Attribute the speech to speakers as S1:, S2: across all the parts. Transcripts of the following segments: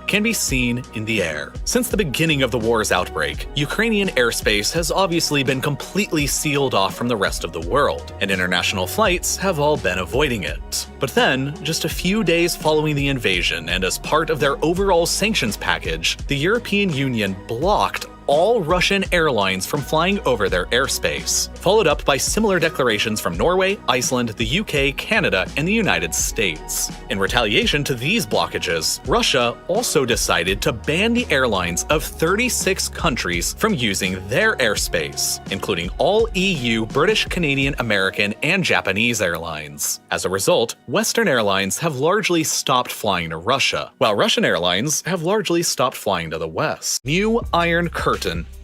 S1: can be seen in the air. Since the beginning of the war's outbreak, Ukrainian airspace has obviously been completely sealed off from the rest of the world, and international flights have all been avoiding it. But then, just a few days following the invasion and as part of their overall sanctions package, the European Union blocked all Russian airlines from flying over their airspace, followed up by similar declarations from Norway, Iceland, the UK, Canada, and the United States. In retaliation to these blockages, Russia also decided to ban the airlines of 36 countries from using their airspace, including all EU, British, Canadian, American, and Japanese airlines. As a result, Western airlines have largely stopped flying to Russia, while Russian airlines have largely stopped flying to the West. New Iron Curtain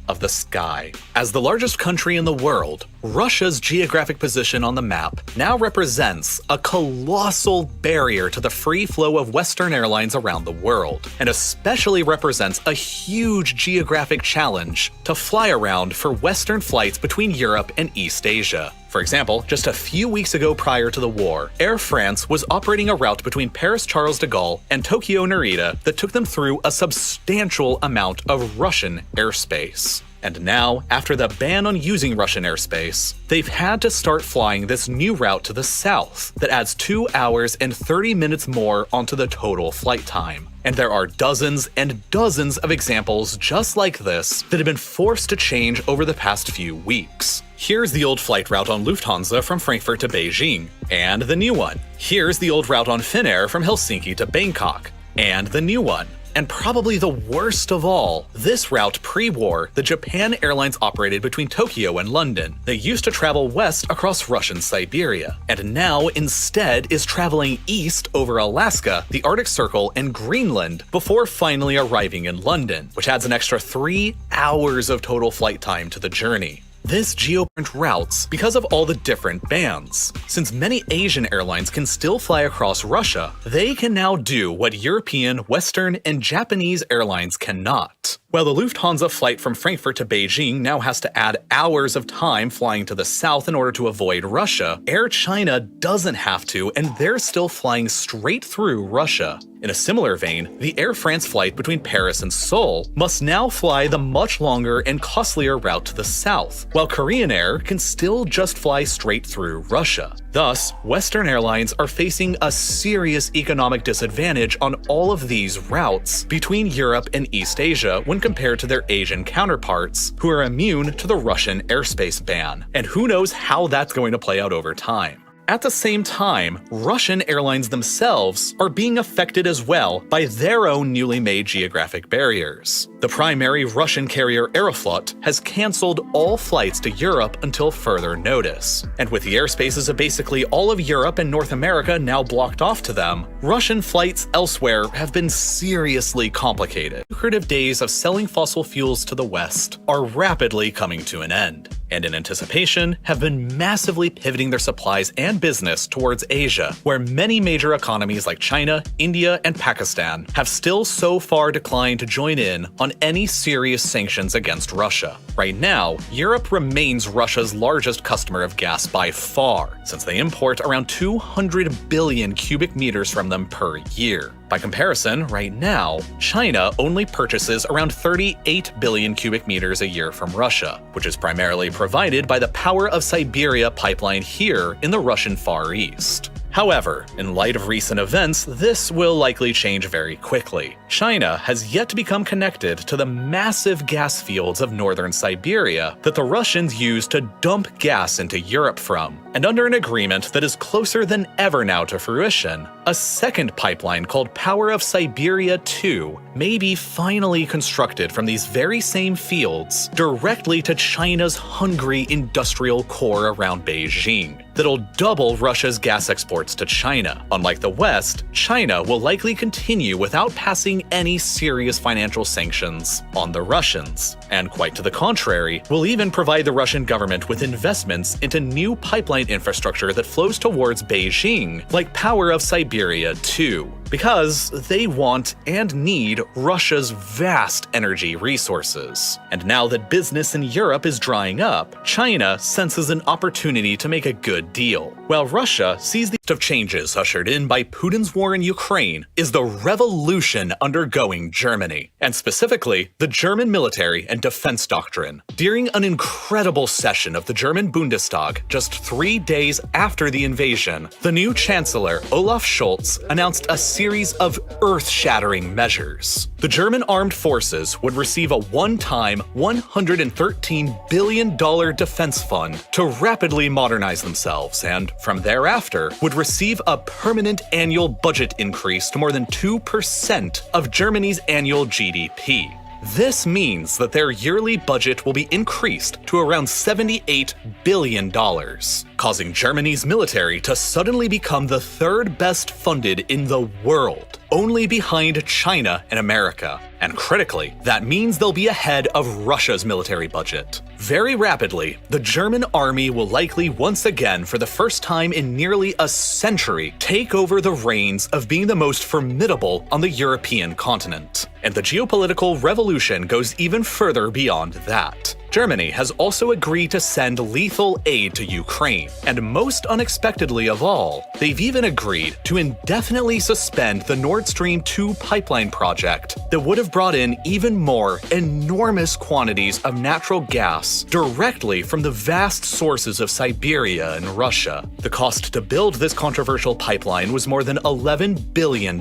S1: of the sky. As the largest country in the world, Russia's geographic position on the map now represents a colossal barrier to the free flow of Western airlines around the world, and especially represents a huge geographic challenge to fly around for Western flights between Europe and East Asia. For example, just a few weeks ago prior to the war, Air France was operating a route between Paris Charles de Gaulle and Tokyo Narita that took them through a substantial amount of Russian airspace. And now, after the ban on using Russian airspace, they've had to start flying this new route to the south that adds 2 hours and 30 minutes more onto the total flight time. And there are dozens and dozens of examples just like this that have been forced to change over the past few weeks. Here's the old flight route on Lufthansa from Frankfurt to Beijing, and the new one. Here's the old route on Finnair from Helsinki to Bangkok, and the new one. And probably the worst of all, this route pre-war, the Japan Airlines operated between Tokyo and London. They used to travel west across Russian Siberia, and now instead is traveling east over Alaska, the Arctic Circle, and Greenland before finally arriving in London, which adds an extra 3 hours of total flight time to the journey. This geoprint routes because of all the different bans. Since many Asian airlines can still fly across Russia, they can now do what European, Western, and Japanese airlines cannot. While the Lufthansa flight from Frankfurt to Beijing now has to add hours of time flying to the south in order to avoid Russia, Air China doesn't have to, and they're still flying straight through Russia. In a similar vein, the Air France flight between Paris and Seoul must now fly the much longer and costlier route to the south, while Korean Air can still just fly straight through Russia. Thus, Western airlines are facing a serious economic disadvantage on all of these routes between Europe and East Asia when compared to their Asian counterparts, who are immune to the Russian airspace ban. And who knows how that's going to play out over time. At the same time, Russian airlines themselves are being affected as well by their own newly made geographic barriers. The primary Russian carrier Aeroflot has cancelled all flights to Europe until further notice. And with the airspaces of basically all of Europe and North America now blocked off to them, Russian flights elsewhere have been seriously complicated. Lucrative days of selling fossil fuels to the West are rapidly coming to an end, and in anticipation have been massively pivoting their supplies and business towards Asia, where many major economies like China, India, and Pakistan have still so far declined to join in on any serious sanctions against Russia. Right now, Europe remains Russia's largest customer of gas by far, since they import around 200 billion cubic meters from them per year. By comparison, right now, China only purchases around 38 billion cubic meters a year from Russia, which is primarily provided by the Power of Siberia pipeline here in the Russian Far East. However, in light of recent events, this will likely change very quickly. China has yet to become connected to the massive gas fields of northern Siberia that the Russians use to dump gas into Europe from. And under an agreement that is closer than ever now to fruition, a second pipeline called Power of Siberia 2 may be finally constructed from these very same fields directly to China's hungry industrial core around Beijing that'll double Russia's gas exports to China. Unlike the West, China will likely continue without passing any serious financial sanctions on the Russians, and quite to the contrary, will even provide the Russian government with investments into new pipeline infrastructure that flows towards Beijing, like Power of Siberia 2, because they want and need Russia's vast energy resources. And now that business in Europe is drying up, China senses an opportunity to make a good deal, while Russia sees the of changes ushered in by Putin's war in Ukraine is the revolution undergoing Germany, and specifically the German military and defense doctrine. During an incredible session of the German Bundestag just 3 days after the invasion, the new Chancellor Olaf Scholz announced a series of earth-shattering measures. The German armed forces would receive a one-time $113 billion defense fund to rapidly modernize themselves, and from thereafter would receive a permanent annual budget increase to more than 2% of Germany's annual GDP. This means that their yearly budget will be increased to around $78 billion, causing Germany's military to suddenly become the third best funded in the world, only behind China and America. And critically, that means they'll be ahead of Russia's military budget. Very rapidly, the German army will likely once again, for the first time in nearly a century, take over the reins of being the most formidable on the European continent. And the geopolitical revolution goes even further beyond that. Germany has also agreed to send lethal aid to Ukraine, and most unexpectedly of all, they've even agreed to indefinitely suspend the Nord Stream 2 pipeline project that would have brought in even more enormous quantities of natural gas directly from the vast sources of Siberia and Russia. The cost to build this controversial pipeline was more than $11 billion,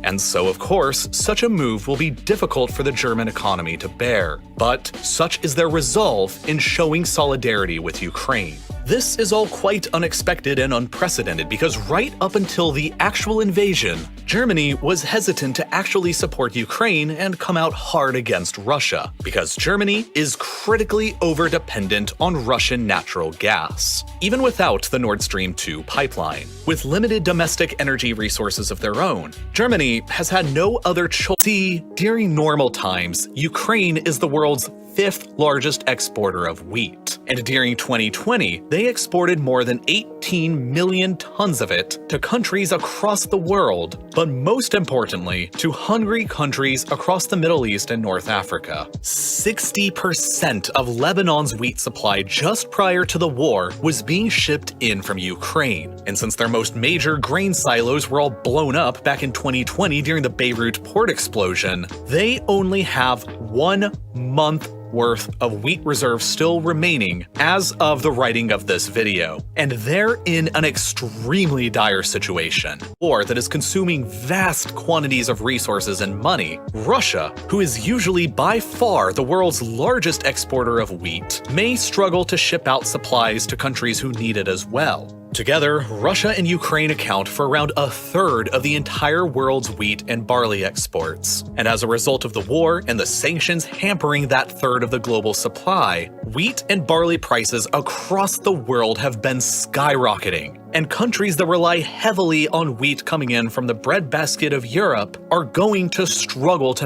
S1: and so of course, such a move will be difficult for the German economy to bear. But such is their resolve in showing solidarity with Ukraine. This is all quite unexpected and unprecedented because right up until the actual invasion, Germany was hesitant to actually support Ukraine and come out hard against Russia, because Germany is critically overdependent on Russian natural gas, even without the Nord Stream 2 pipeline. With limited domestic energy resources of their own, Germany has had no other choice. See, during normal times, Ukraine is the world's 5th largest exporter of wheat, and during 2020, they exported more than 18 million tons of it to countries across the world, but most importantly, to hungry countries across the Middle East and North Africa. 60% of Lebanon's wheat supply just prior to the war was being shipped in from Ukraine, and since their most major grain silos were all blown up back in 2020 during the Beirut port explosion, they only have 1 month worth of wheat reserves still remaining as of the writing of this video, and they're in an extremely dire situation, war that is consuming vast quantities of resources and money. Russia, who is usually by far the world's largest exporter of wheat, may struggle to ship out supplies to countries who need it as well. Together, Russia and Ukraine account for around a third of the entire world's wheat and barley exports. And as a result of the war and the sanctions hampering that third of the global supply, wheat and barley prices across the world have been skyrocketing. And countries that rely heavily on wheat coming in from the breadbasket of Europe are going to struggle to